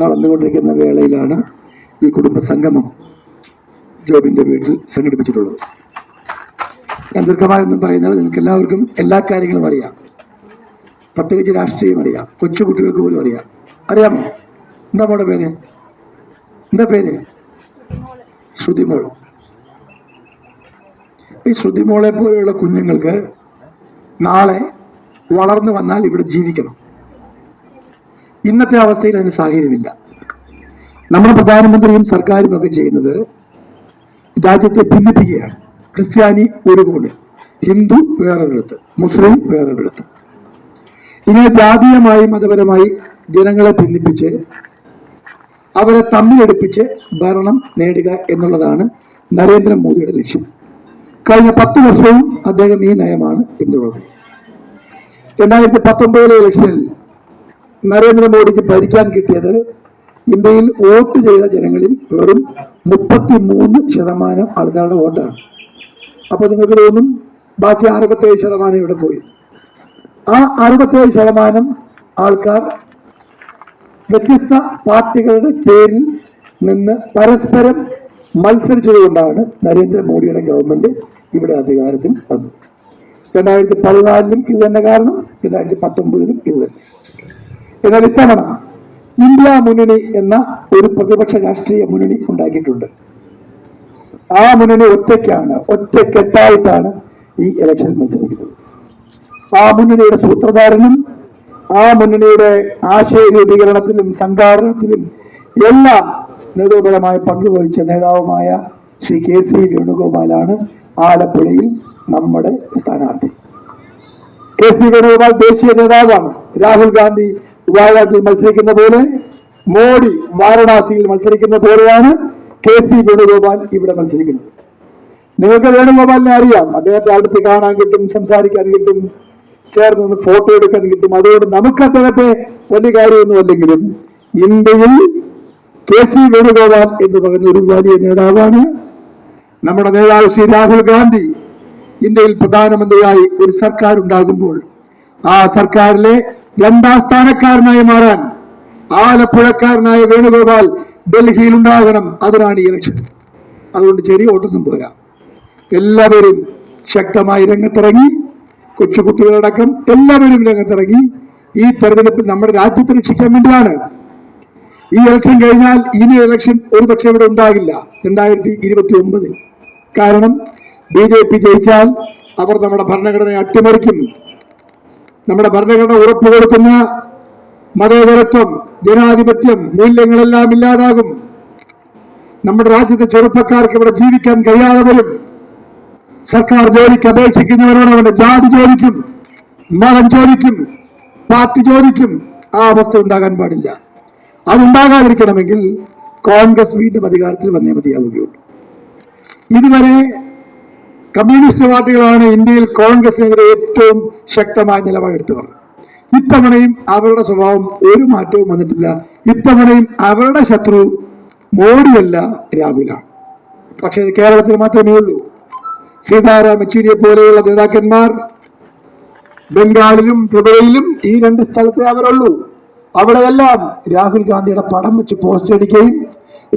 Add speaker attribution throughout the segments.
Speaker 1: നടന്നുകൊണ്ടിരിക്കുന്ന വേളയിലാണ് ഈ കുടുംബ സംഗമം ജോബിൻ്റെ വീട്ടിൽ സംഘടിപ്പിച്ചിട്ടുള്ളത്. ഞാൻ ദീർഘമായൊന്നും പറയുന്നത് നിങ്ങൾക്ക് എല്ലാവർക്കും എല്ലാ കാര്യങ്ങളും അറിയാം. പ്രത്യേകിച്ച് രാഷ്ട്രീയം അറിയാം, കൊച്ചുകുട്ടികൾക്ക് പോലും അറിയാം. അറിയാമോ? എന്താ മോളുടെ പേര്? എന്താ പേര്? ശ്രുതിമോൾ. ഈ ശ്രുതിമോളെ പോലെയുള്ള കുഞ്ഞുങ്ങൾക്ക് നാളെ വളർന്നു വന്നാൽ ഇവിടെ ജീവിക്കണം. ഇന്നത്തെ അവസ്ഥയിൽ അതിന് സാഹചര്യമില്ല. നമ്മുടെ പ്രധാനമന്ത്രിയും സർക്കാരും ഒക്കെ ചെയ്യുന്നത് രാജ്യത്തെ ഭിന്നിപ്പിക്കുകയാണ്. ക്രിസ്ത്യാനി ഒരു കോണ്, ഹിന്ദു വേറൊരിടത്ത്, മുസ്ലിം വേറൊരിടത്ത്, ഇങ്ങനെ ജാതീയമായി മതപരമായി ജനങ്ങളെ ഭിന്നിപ്പിച്ച് അവരെ തമ്മിലെടുപ്പിച്ച് ഭരണം നേടുക എന്നുള്ളതാണ് നരേന്ദ്രമോദിയുടെ ലക്ഷ്യം. കഴിഞ്ഞ 10 വർഷവും അദ്ദേഹം ഈ നയമാണ് പിന്തുടർന്നത്. 2019 ഇലക്ഷനിൽ നരേന്ദ്രമോദിക്ക് ഭരിക്കാൻ കിട്ടിയത് ഇന്ത്യയിൽ വോട്ട് ചെയ്ത ജനങ്ങളിൽ വെറും 33% ആൾക്കാരുടെ വോട്ടാണ്. അപ്പോൾ നിങ്ങൾക്ക് തോന്നും ബാക്കി 67% ഇവിടെ പോയി. ആ 67% ആൾക്കാർ വ്യത്യസ്ത പാർട്ടികളുടെ പേരിൽ നിന്ന് പരസ്പരം മത്സരിച്ചതുകൊണ്ടാണ് നരേന്ദ്രമോദിയുടെ ഗവൺമെന്റ് ഇവിടെ അധികാരത്തിൽ വന്നത്. 2014 ഇത് തന്നെ കാരണം, 2019 ഇത് തന്നെ. എന്നാൽ ഇത്തവണ ഇന്ത്യ മുന്നണി എന്ന ഒരു പ്രതിപക്ഷ രാഷ്ട്രീയ മുന്നണി ഉണ്ടാക്കിയിട്ടുണ്ട്. ആ മുന്നണി ഒറ്റക്കെട്ടായിട്ടാണ് ഈ ഇലക്ഷനിൽ മത്സരിക്കുന്നത്. ആ മുന്നണിയുടെ സൂത്രധാരനും ആ മുന്നണിയുടെ ആശയ രൂപീകരണത്തിലും സംഘാടനത്തിലും എല്ലാം നേതൃപരമായി പങ്കുവഹിച്ച നേതാവുമായ ശ്രീ KC വേണുഗോപാലാണ് ആലപ്പുഴയിൽ നമ്മുടെ സ്ഥാനാർത്ഥി. KC വേണുഗോപാൽ ദേശീയ നേതാവാണ്. രാഹുൽ ഗാന്ധി വയനാട്ടിൽ മത്സരിക്കുന്ന പോലെ, മോഡി വാരണാസിയിൽ മത്സരിക്കുന്ന പോലെയാണ് KC വേണുഗോപാൽ ഇവിടെ മത്സരിക്കുന്നത്. നിങ്ങൾക്ക് വേണുഗോപാലിനെ അറിയാം. അദ്ദേഹത്തെ അടുത്ത് കാണാൻ കിട്ടും, സംസാരിക്കാൻ കിട്ടും, ചേർന്ന് ഫോട്ടോ എടുക്കാൻ കിട്ടും. അതുകൊണ്ട് നമുക്ക് അദ്ദേഹത്തെ വലിയ കാര്യമൊന്നും അല്ലെങ്കിലും ഇന്ത്യയിൽ KC വേണുഗോപാൽ എന്ന് പറയുന്ന ഒരു വലിയ നേതാവാണ്. നമ്മുടെ നേതാവ് ശ്രീ രാഹുൽ ഗാന്ധി ഇന്ത്യയിൽ പ്രധാനമന്ത്രിയായി ഒരു സർക്കാർ ഉണ്ടാകുമ്പോൾ ആ സർക്കാരിലെ 2ാം സ്ഥാനക്കാരനായി മാറാൻ ആലപ്പുഴക്കാരനായ വേണുഗോപാൽ ഡൽഹിയിൽ ഉണ്ടാകണം. അതിനാണ് ഈ ഇലക്ഷൻ. അതുകൊണ്ട് ചെറിയ വോട്ടൊന്നും പോരാ. എല്ലാവരും ശക്തമായി രംഗത്തിറങ്ങി, കൊച്ചുകുട്ടികളടക്കം എല്ലാവരും രംഗത്തിറങ്ങി ഈ തെരഞ്ഞെടുപ്പിൽ നമ്മുടെ രാജ്യത്തെ രക്ഷിക്കാൻ വേണ്ടിയാണ്. ഈ ഇലക്ഷൻ കഴിഞ്ഞാൽ ഇനി ഇലക്ഷൻ ഒരുപക്ഷെ ഇവിടെ ഉണ്ടാകില്ല 2029. കാരണം BJP ജയിച്ചാൽ അവർ നമ്മുടെ ഭരണഘടനയെ അട്ടിമറിക്കും. നമ്മുടെ ഭരണഘടന ഉറപ്പു കൊടുക്കുന്ന മതേതരത്വം, ജനാധിപത്യം, മൂല്യങ്ങളെല്ലാം ഇല്ലാതാകും. നമ്മുടെ രാജ്യത്തെ ചെറുപ്പക്കാർക്ക് ഇവിടെ ജീവിക്കാൻ കഴിയാതെ വരും. സർക്കാർ ജോലിക്ക് അപേക്ഷിക്കുന്നവരോട് അവന്റെ ജാതി ചോദിക്കും, മതം ചോദിക്കും, പാർട്ടി ചോദിക്കും. ആ അവസ്ഥ ഉണ്ടാകാൻ പാടില്ല. അതുണ്ടാകാതിരിക്കണമെങ്കിൽ കോൺഗ്രസ് വീണ്ടും അധികാരത്തിൽ വന്നേ മതിയാവുകയുള്ളൂ. ഇതുവരെ കമ്മ്യൂണിസ്റ്റ് പാർട്ടികളാണ് ഇന്ത്യയിൽ കോൺഗ്രസിനെതിരെ ഏറ്റവും ശക്തമായ നിലപാടെടുത്തവർ. ഇത്തവണയും അവരുടെ സ്വഭാവം ഒരു മാറ്റവും വന്നിട്ടില്ല. ഇത്തവണയും അവരുടെ ശത്രു മോഡിയല്ല, രാഹുലാണ്. പക്ഷേ ഇത് കേരളത്തിൽ മാത്രമേ ഉള്ളൂ. സീതാറാം യെച്ചൂരിയെ പോലെയുള്ള നേതാക്കന്മാർ ബംഗാളിലും ത്രിപുരയിലും ഈ 2 സ്ഥലത്തേ അവരുള്ളൂ. അവിടെയെല്ലാം രാഹുൽ ഗാന്ധിയുടെ പടം വെച്ച് പോസ്റ്റ് അടിക്കുകയും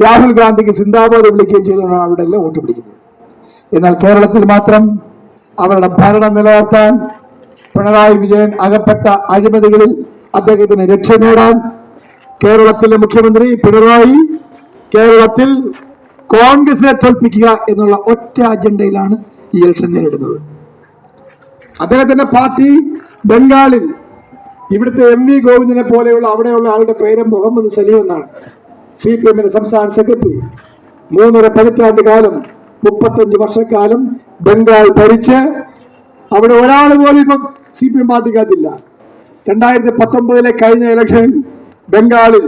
Speaker 1: രാഹുൽ ഗാന്ധിക്ക് സിന്ദാബാദ് വിളിക്കുകയും ചെയ്തുകൊണ്ടാണ് അവിടെ എല്ലാം വോട്ട് പിടിക്കുന്നത്. എന്നാൽ കേരളത്തിൽ മാത്രം അവരുടെ ഭരണം നിലനിർത്താൻ പിണറായി വിജയൻ അകപ്പെട്ട അഴിമതികളിൽ അദ്ദേഹത്തിന് രക്ഷ നേടാൻ കേരളത്തിലെ മുഖ്യമന്ത്രി പിണറായി കേരളത്തിൽ കോൺഗ്രസിനെ തോൽപ്പിക്കുക എന്നുള്ള ഒറ്റ അജണ്ടയിലാണ് ഈ ഇലക്ഷൻ നേരിടുന്നത്. അദ്ദേഹത്തിന്റെ പാർട്ടി ബംഗാളിൽ ഇവിടുത്തെ MV ഗോവിന്ദനെ പോലെയുള്ള അവിടെയുള്ള ആളുടെ പേര് മുഹമ്മദ് സലീം എന്നാണ്. CPM സംസ്ഥാന സെക്രട്ടറി. 3.5 പതിറ്റാണ്ട് കാലം, 35 വർഷക്കാലം ബംഗാൾ ഭരിച്ച് അവിടെ ഒരാൾ പോലും ഇപ്പം CPM പാർട്ടിക്കകത്തില്ല. 2019 കഴിഞ്ഞ ഇലക്ഷനിൽ ബംഗാളിൽ